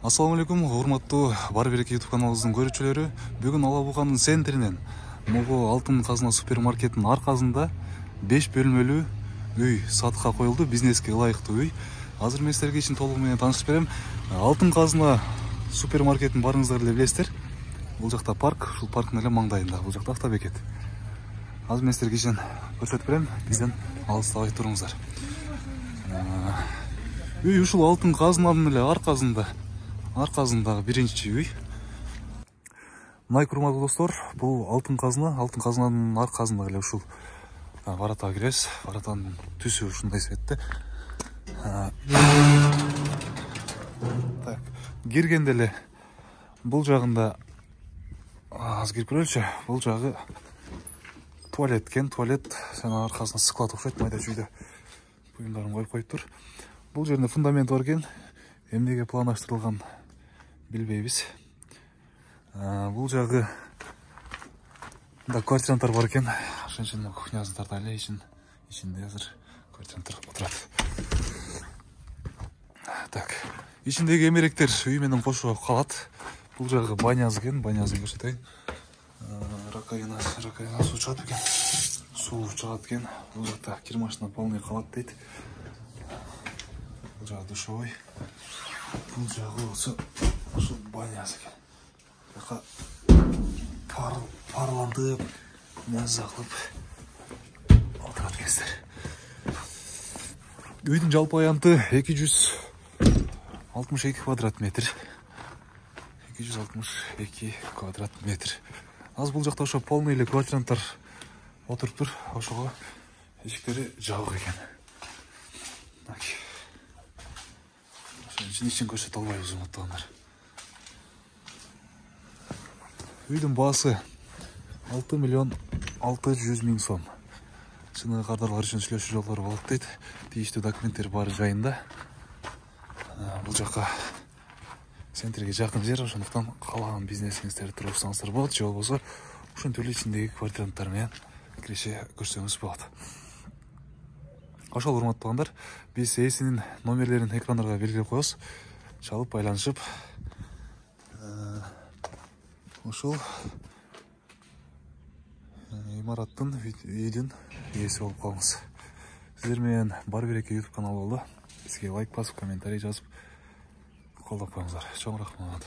Ассаламу алейкум, урматтуу Бар Береке YouTube каналыбыздын көрүүчүлөрү. Бүгүн Ала Буканын центринен Могу Алтын Казына супермаркеттин аркасында 5 бөлмөлүү үй сатыкка коюлду, бизнеске ылайыктуу үй. Азыр мен силерге ишин толугу менен таанышып берем. Алтын Казына супермаркеттин барыңыздар эле билесиздер. Бул жакта парк, ушул парктын эле маңдайында. Бул жакта автобекет. Азыр мен силерге ишин көрсөтүп берем. Бизден алыстабай туруңуздар. Үй ушул Алтын Казынанын эле аркасындагы биринчи үй. Мына урматтуу достор, бул Алтын Казынанын аркасындагы эле ушул варата киребиз. Варатанын түсү ушундай светте. Так, киргенде эле бул жагында аз кирип көрөлүчү. Бул жагы туалет жана аркасында склад окшойт, майда чүйдө буюмдарын коюп коюптур. Бул жерде фундамент бар экен. Эмнеге планаштырылган билбейбиз. Бул жагы да квартиранттар бар экен. Ошон кухнясын тартайлы, ичинде азыр квартиранттар отурат. Так, ичиндеги эмеректер үй менен кошо калат. Бул жагы банясы экен, банясын көрсөтөйүн. Ракайна суу чыгат экен. Суу чыгат экен. Бул жакта кир машина полный калат дейт. Бул жагы душевой. Бул жагы болсо ушул банясы экен. Жака парлантып, маза кылып отурат экенсиздер. Үйдүн жалпы аянты 262 квадрат метр. 262 квадрат метр. Аз бул жакта ошо полный эле квартиранттар отуруптур. Ошого эшиктери жабык экен. Так. Ичин көрсөтө албайбыз, урматтуугандар. Үйдүн баасы 6.600.000 сом. Чыныгы кардарлар үчүн сүйлөшүү жолдору болот дейт. Тийиштүү документтер баары жайында. Бул жака центрге жакын жер, ошондуктан каалаган бизнесиңиздерди тургузсаңыздар болот, же болбосо ушинтип эле ичиндеги квартиранттар менен киреше көрсөңүз болот. Ошол урматтуугандар, биз ээсинин номерлерин экрандарга белгилеп коебуз. Чалып байланышып, ушул имараттын, үйдүн ээси болуп калыңыз. Сиздер менен Бар Береке YouTube каналы болду. Бизге лайк басып, комментарий жазып колдоп коюңуздар. Чоң рахмат.